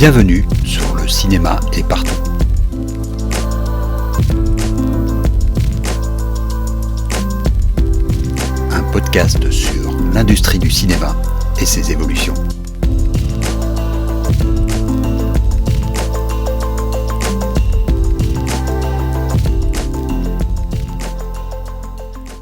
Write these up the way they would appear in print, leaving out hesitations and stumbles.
Bienvenue sur Le Cinéma est partout. Un podcast sur l'industrie du cinéma et ses évolutions.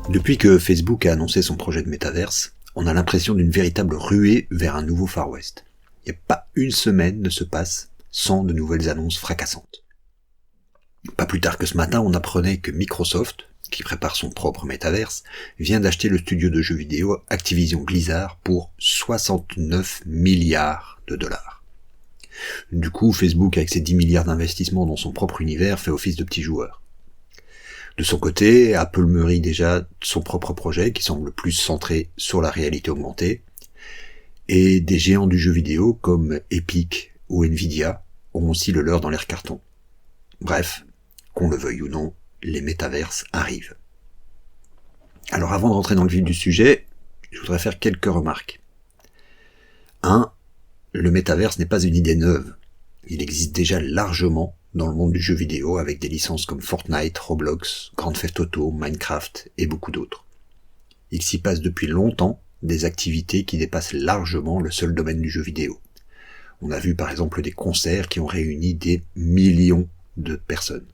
Depuis que Facebook a annoncé son projet de métaverse, on a l'impression d'une véritable ruée vers un nouveau Far West. Il n'y a pas une semaine ne se passe sans de nouvelles annonces fracassantes. Pas plus tard que ce matin, on apprenait que Microsoft, qui prépare son propre métaverse, vient d'acheter le studio de jeux vidéo Activision Blizzard pour 69 milliards de dollars. Du coup, Facebook, avec ses 10 milliards d'investissements dans son propre univers, fait office de petit joueur. De son côté, Apple mûrit déjà son propre projet qui semble plus centré sur la réalité augmentée, et des géants du jeu vidéo comme Epic ou Nvidia ont aussi le leur dans l'air carton. Bref, qu'on le veuille ou non, les métaverses arrivent. Alors avant de rentrer dans le vif du sujet, je voudrais faire quelques remarques. 1. Le métaverse n'est pas une idée neuve. Il existe déjà largement dans le monde du jeu vidéo avec des licences comme Fortnite, Roblox, Grand Theft Auto, Minecraft et beaucoup d'autres. Il s'y passe depuis longtemps des activités qui dépassent largement le seul domaine du jeu vidéo. On a vu par exemple des concerts qui ont réuni des millions de personnes.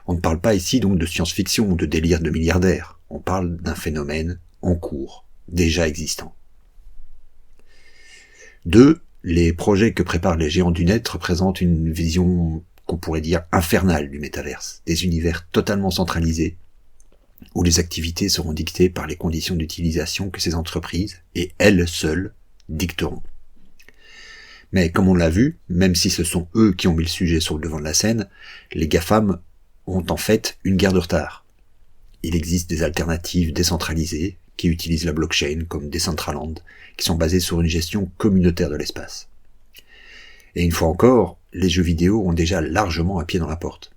On ne parle pas ici donc de science-fiction ou de délire de milliardaires, on parle d'un phénomène en cours, déjà existant. 2. Les projets que préparent les géants du net représentent une vision qu'on pourrait dire infernale du métaverse, des univers totalement centralisés, où les activités seront dictées par les conditions d'utilisation que ces entreprises, et elles seules, dicteront. Mais comme on l'a vu, même si ce sont eux qui ont mis le sujet sur le devant de la scène, les GAFAM ont en fait une guerre de retard. Il existe des alternatives décentralisées qui utilisent la blockchain comme Decentraland, qui sont basées sur une gestion communautaire de l'espace. Et une fois encore, les jeux vidéo ont déjà largement un pied dans la porte.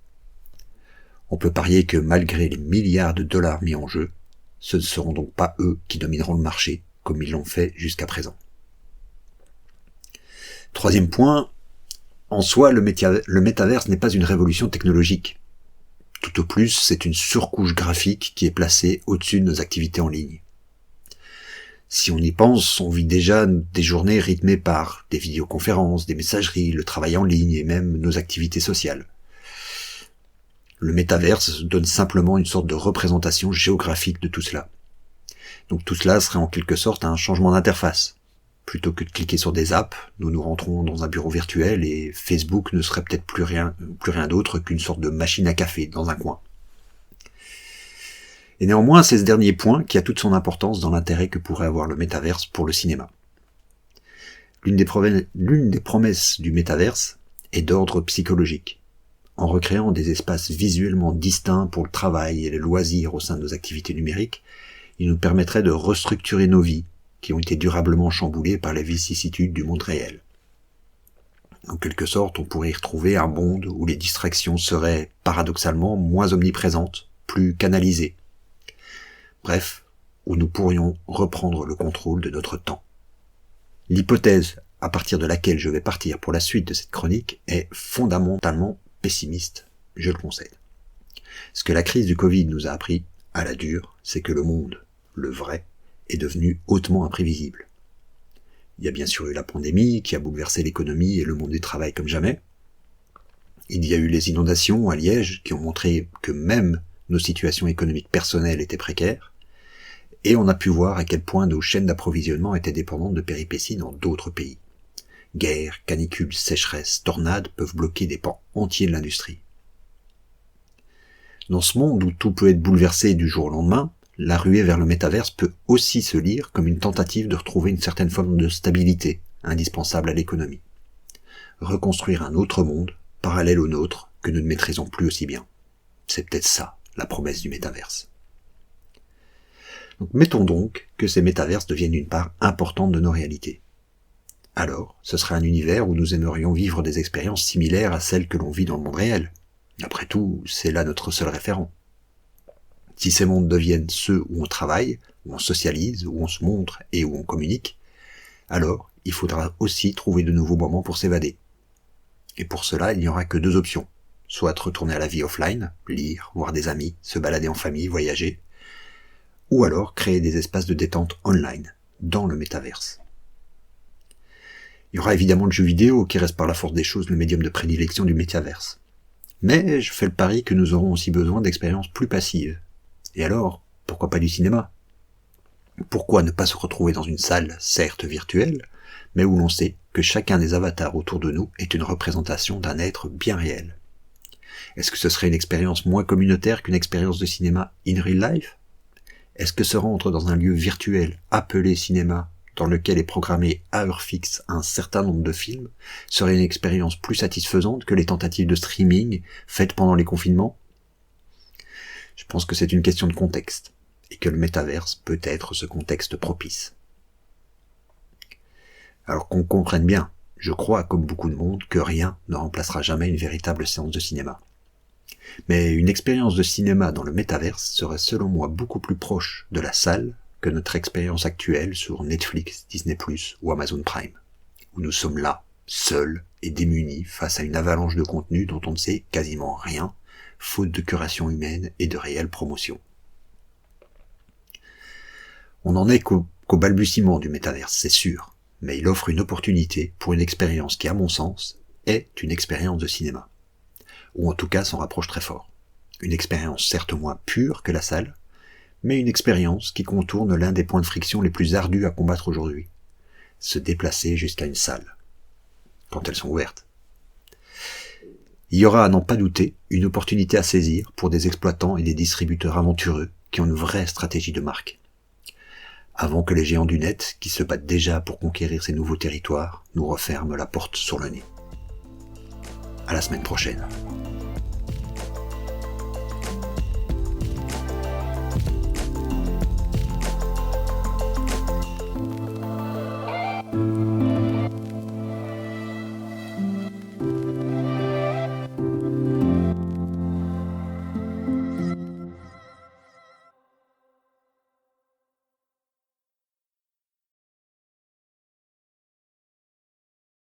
On peut parier que malgré les milliards de dollars mis en jeu, ce ne seront donc pas eux qui domineront le marché, comme ils l'ont fait jusqu'à présent. 3e point, en soi, le métaverse n'est pas une révolution technologique. Tout au plus, c'est une surcouche graphique qui est placée au-dessus de nos activités en ligne. Si on y pense, on vit déjà des journées rythmées par des vidéoconférences, des messageries, le travail en ligne et même nos activités sociales. Le métaverse donne simplement une sorte de représentation géographique de tout cela. Donc tout cela serait en quelque sorte un changement d'interface. Plutôt que de cliquer sur des apps, nous nous rentrons dans un bureau virtuel et Facebook ne serait peut-être plus rien d'autre qu'une sorte de machine à café dans un coin. Et néanmoins, c'est ce dernier point qui a toute son importance dans l'intérêt que pourrait avoir le métaverse pour le cinéma. L'une des promesses du métaverse est d'ordre psychologique. En recréant des espaces visuellement distincts pour le travail et les loisirs au sein de nos activités numériques, il nous permettrait de restructurer nos vies, qui ont été durablement chamboulées par les vicissitudes du monde réel. En quelque sorte, on pourrait y retrouver un monde où les distractions seraient, paradoxalement, moins omniprésentes, plus canalisées. Bref, où nous pourrions reprendre le contrôle de notre temps. L'hypothèse à partir de laquelle je vais partir pour la suite de cette chronique est fondamentalement pessimiste, je le concède. Ce que la crise du Covid nous a appris, à la dure, c'est que le monde, le vrai, est devenu hautement imprévisible. Il y a bien sûr eu la pandémie qui a bouleversé l'économie et le monde du travail comme jamais. Il y a eu les inondations à Liège qui ont montré que même nos situations économiques personnelles étaient précaires. Et on a pu voir à quel point nos chaînes d'approvisionnement étaient dépendantes de péripéties dans d'autres pays. Guerres, canicules, sécheresses, tornades peuvent bloquer des pans entiers de l'industrie. Dans ce monde où tout peut être bouleversé du jour au lendemain, la ruée vers le métaverse peut aussi se lire comme une tentative de retrouver une certaine forme de stabilité, indispensable à l'économie. Reconstruire un autre monde, parallèle au nôtre, que nous ne maîtrisons plus aussi bien. C'est peut-être ça, la promesse du métaverse. Donc, mettons donc que ces métaverses deviennent une part importante de nos réalités. Alors, ce serait un univers où nous aimerions vivre des expériences similaires à celles que l'on vit dans le monde réel. Après tout, c'est là notre seul référent. Si ces mondes deviennent ceux où on travaille, où on socialise, où on se montre et où on communique, alors il faudra aussi trouver de nouveaux moments pour s'évader. Et pour cela, il n'y aura que 2 options. Soit retourner à la vie offline, lire, voir des amis, se balader en famille, voyager, ou alors créer des espaces de détente online, dans le métaverse. Il y aura évidemment le jeu vidéo qui reste par la force des choses le médium de prédilection du métaverse. Mais je fais le pari que nous aurons aussi besoin d'expériences plus passives. Et alors, pourquoi pas du cinéma ? Pourquoi ne pas se retrouver dans une salle, certes virtuelle, mais où l'on sait que chacun des avatars autour de nous est une représentation d'un être bien réel ? Est-ce que ce serait une expérience moins communautaire qu'une expérience de cinéma in real life ? Est-ce que se rendre dans un lieu virtuel appelé cinéma, dans lequel est programmé à heure fixe un certain nombre de films, serait une expérience plus satisfaisante que les tentatives de streaming faites pendant les confinements ? Je pense que c'est une question de contexte, et que le métaverse peut être ce contexte propice. Alors qu'on comprenne bien, je crois, comme beaucoup de monde, que rien ne remplacera jamais une véritable séance de cinéma. Mais une expérience de cinéma dans le métaverse serait selon moi beaucoup plus proche de la salle que notre expérience actuelle sur Netflix, Disney+, ou Amazon Prime, où nous sommes là, seuls et démunis face à une avalanche de contenu dont on ne sait quasiment rien, faute de curation humaine et de réelle promotion. On n'en est qu'au balbutiement du métaverse, c'est sûr, mais il offre une opportunité pour une expérience qui, à mon sens, est une expérience de cinéma. Ou en tout cas s'en rapproche très fort. Une expérience certes moins pure que la salle, mais une expérience qui contourne l'un des points de friction les plus ardus à combattre aujourd'hui. Se déplacer jusqu'à une salle. Quand elles sont ouvertes. Il y aura, à n'en pas douter, une opportunité à saisir pour des exploitants et des distributeurs aventureux qui ont une vraie stratégie de marque. Avant que les géants du net, qui se battent déjà pour conquérir ces nouveaux territoires, nous referment la porte sur le nez. À la semaine prochaine.